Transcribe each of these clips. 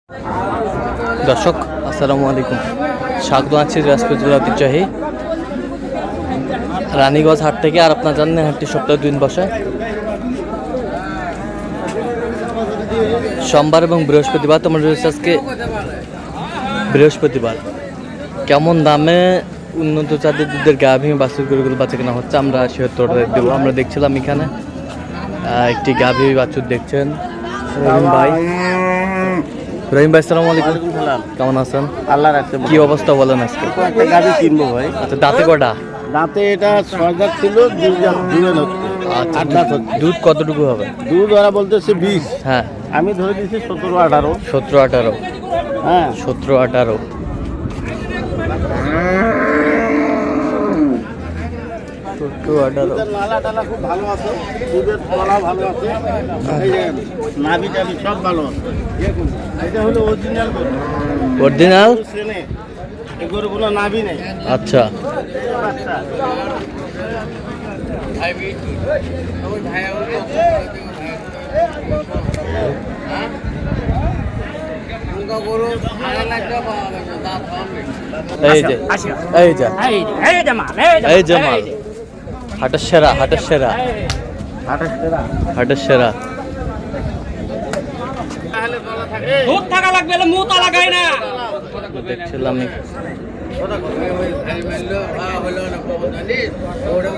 দর্শক আসসালামু আলাইকুম, স্বাগত আছি দিনাজপুর জেলা ঐতিহ্যবাহী রানীগঞ্জ হাট থেকে। আর আপনার জানেন হাটটি সপ্তাহে 2 দিন বসে, সোমবার এবং বৃহস্পতিবার। তোমার রয়েছে আজকে বৃহস্পতিবার। কেমন দামে উন্নত জাতের দুধের গাভী বাছুর গরুগুলো বাচ্চা কেনা হচ্ছে আমরা সেটা দেবো। আমরা দেখছিলাম এখানে একটি গাভী বাছুর দেখছেন রহিম ভাই। রহিম ভাই আসসালামু আলাইকুম। কেমন আছেন? আল্লাহ রাখতে। কি অবস্থা বলেন আজকে? একটা গাড়ি কিনবো ভাই। আচ্ছা, দাঁতে কটা? দাঁতে এটা 6 দাঁত ছিল, 2 দাঁত হচ্ছে। আচ্ছা, 8 দাঁত হচ্ছে। দুধ কতটুকু হবে? দুধ ওরা বলতেছে 20। হ্যাঁ, আমি ধরে দিচ্ছি 17-18। 17-18। হ্যাঁ, 17-18। দুধের নালা টালা খুব ভালো আছে, দুধের তলা ভালো আছে, এই যে নাভি টাভি সব ভালো আছে। এটা হলো অরিজিনাল গরু। অরিজিনাল? এই গরুগুলো নাভি নেই। আচ্ছা, বাচ্চা এই যে এই যে মাল হাটের সেরা, হাটের সেরা, 28 টাকা। হাটের সেরা। দুধ থাকা লাগবে, মুতা লাগাই না। দেখছিলাম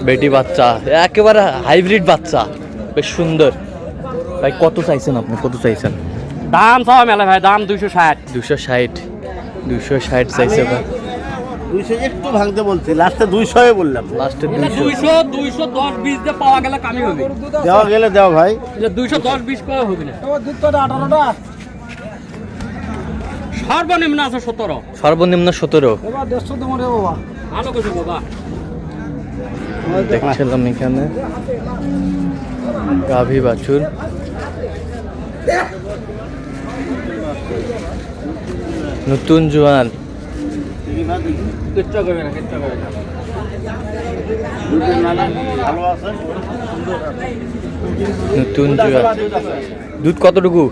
বেটি বাচ্চা, একেবারে হাইব্রিড বাচ্চা, বেশ সুন্দর। ভাই কত চাইছেন আপনি? কত চাইছেন? দাম সব মেলা ভাই, দাম 260। 260 চাইছে ভাই। 200 একটু ভাঙতে বলছি, লাস্টে 200 বললাম। লাস্টে 200 210 20 দিয়ে পাওয়া গেলে কামি হবে। দেওয়া গেলে দেওয়া ভাই। 210 20 করা হবে না। সর্বনিম্ন আছে 17। সর্বনিম্ন 17। ভালো কিছু বাবা। দেখছিলাম এখানে গাভী বাছুর। নতুন জোয়ান, কিচ্ছু করবে না, কিচ্ছু করবে না। দুধের নালা ভালো আছে, সুন্দর আছে। নতুন জোয়ান। দুধ কতটুকু?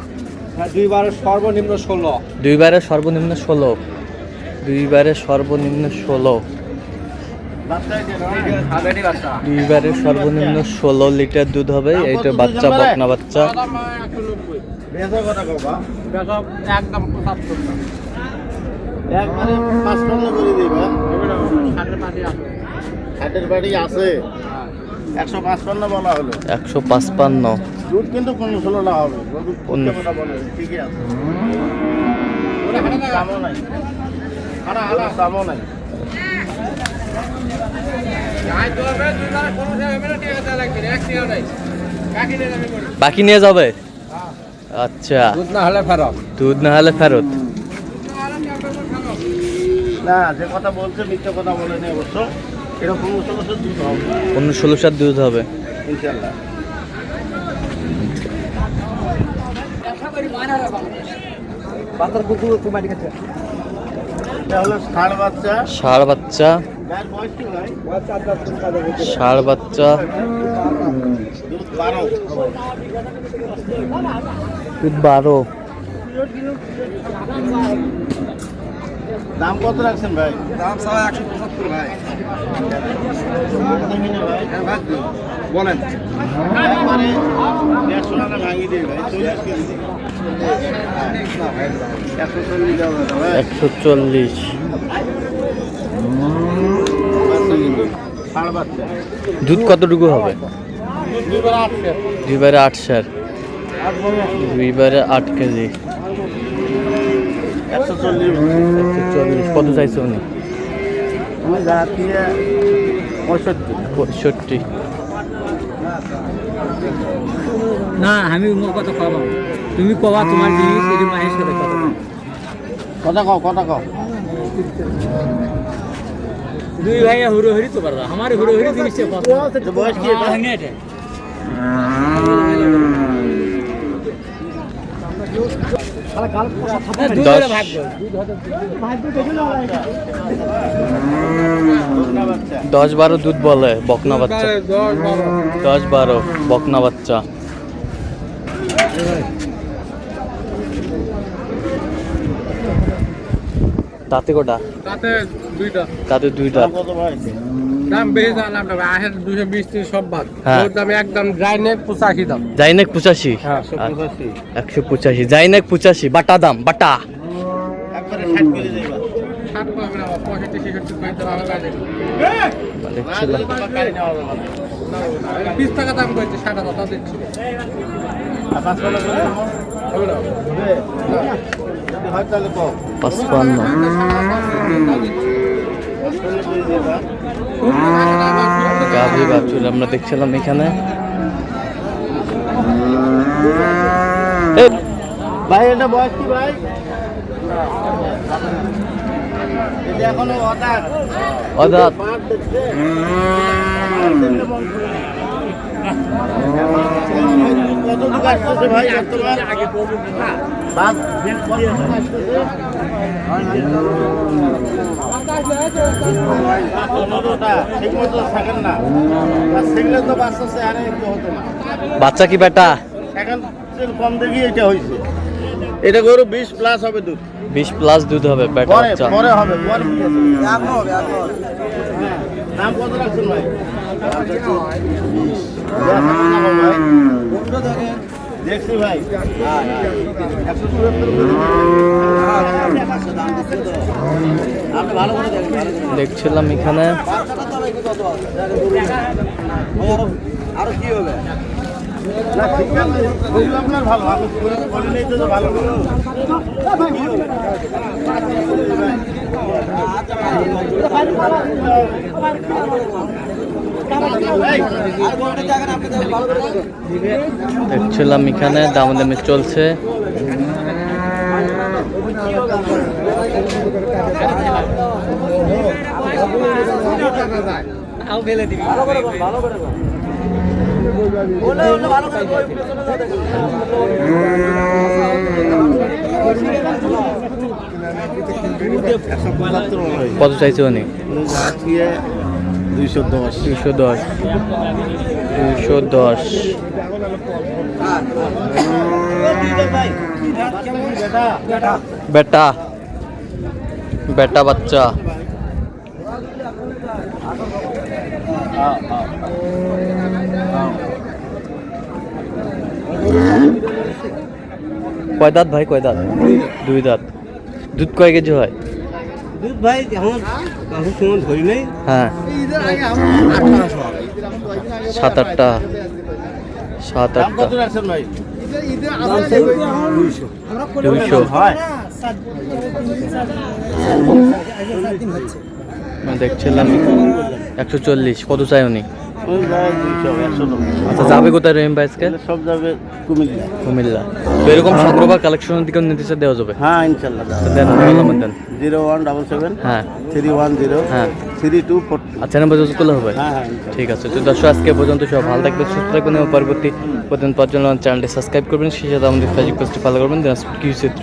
দুইবারের সর্বনিম্ন 16। দুইবারের সর্বনিম্ন 16। দুইবারের সর্বনিম্ন 16। দুইবারের সর্বনিম্ন 16 লিটার দুধ হবে। এইটা বাচ্চা, বকনা বাচ্চা। বেচা কথা কবা, একদম 75 টাকা। একবারে 55 করে দিবা। হাটের বাড়ি আছে 155 বলা হলো। 155। দুধ কিন্তু 16 না হবে। দুধ কোনটা কথা বলে ঠিকই আছে। দামও নাই, দামও নাই। বাকি নিয়ে যাবে? আচ্ছা, দুধ না হলে ফেরত। দুধ না হলে ফেরত। না, যে কথা বলছে মিথ্যা কথা বলে নেই অবশ্য। এরকম 16 দুধ হবে 15-16 দুধ হবে ইনশাআল্লাহ। এটা হলো ষাঁড় বাচ্চা। ষাঁড় বাচ্চা, গায়ের বয়স কি ভাই? ষাঁড় বাচ্চা, দুধ 12। দুধ 12। দাম কত রাখছেন ভাই? দাম 175 ভাই। বলেন একবারে 150 টাকা ভাঙিয়ে দিই ভাই। 40 কেজি 140 দেওয়া যাবে ভাই। 140। ষাঁড় বাচ্চা। দুধ কতটুকু হবে? দুইবারে 8 সের। দুইবারে 8 কেজি। 140। 140। কত চাইছে উনি? আমি জাতীয় 65। না, আমি মোর কথা কবা, তুমি কবা তোমার জিনিস এটি মায়ের সাথে কথা বলো। কথা কও, কথা কও। দুই ভাই হুড়ো হরি তো পারবা, আমার হুড়ো হরি জিনিসটা কথা বয়স কি এটা? ভাঙনে এটা 10-12 দুধ বলে বকনা বাচ্চা। 10-12 বকনা বাচ্চা। তাতে কটা? তাতে দুইটা। তাতে দুইটা। দাম কত ভাই? দাম বেশি জানলাম না ভাই, 220 সব বাদ। হ্যাঁ। ওর দাম একদম ড্রাইনেক 85 দাম। জাইনেক 85। হ্যাঁ। 185 জাইনেক 85 বাটা দাম বাটা। একবারে 60 কেজি দেবা। 60 পাবে না, 65 66 পাইতে ভালো লাগে। দেখছিলাম 20 টাকা দাম কইছে, 60 টাকা দিচ্ছি। আর 5 টাকা করে হবে না। যদি হয় তাহলে কম। 55। গাভী বাছুর আমরা দেখছিলাম এখানে। এই, ভাই এটা বয়স কি ভাই? এটা এখনো অদাঁত। অদাঁত। পাঁচ দেখছে? কতটুকু আসতেছে ভাই বর্তমান? পাঁচ দিন পরে আসতেছে। 15টা ঠিক মতো থাকেন না। আর সেগুলো তো বাঁচতেছে আর একটু হতো না। বাচ্চা কি বেটা? এখন কম দেখি এটা হয়েছে। এটা গরু 20 প্লাস হবে দুধ। 20 প্লাস দুধ হবে বেটা পরে বাচ্চা। পরে হবে পরে কি আছে? হ্যাঁ। দাম কত রাখছেন ভাই? দেখছি ভাই 174 দেখছিলাম এখানে। আরো কি হবে? না ঠিক আছে বুঝলো আপনার ভালো আমি বলি নেই তো যে ভালো দেখছিলাম এখানে দামাদামি চলছে। কত চাইছে উনি? 210 210। 210। বেটা বেটা বাচ্চা। কয় দাঁত ভাই? কয় দাঁত? 2 দাঁত। দুধ কয় কেজি হয়? দুধ ভাই এখন সময় ধরি নেই। হ্যাঁ 7-8টা। 7-8টা। 200। হয় দেখছিলাম 140। কত চাই উনি? 200 আচ্ছা যাবে কোথায় রহিম ভাই আজকে? সব যাবে কুমিল্লা। কুমিল্লা। তো এরকম সংগ্রহ বা কালেকশনের দিকে নির্দেশ দেওয়া যাবে? হ্যাঁ ইনশাল্লাহ দেন মোবাইল নাম্বার দেন। 0177 হ্যাঁ 310 হ্যাঁ 3242। আচ্ছা নাম্বার যোগাযোগ করলে হবে? হ্যাঁ হ্যাঁ ইনশাল্লাহ। ঠিক আছে। তো দর্শক আজকে পর্যন্ত সব ভালো থাকবেন, সুস্থ থাকবেন এবং পরবর্তী প্রতিদিন পাওয়ার জন্য চ্যানেলটি সাবস্ক্রাইব করবেন। সেই সাথে আমাদের ফেসবুক পেজটি ফলো করবেন দিনাজপুর কৃষি চিত্র।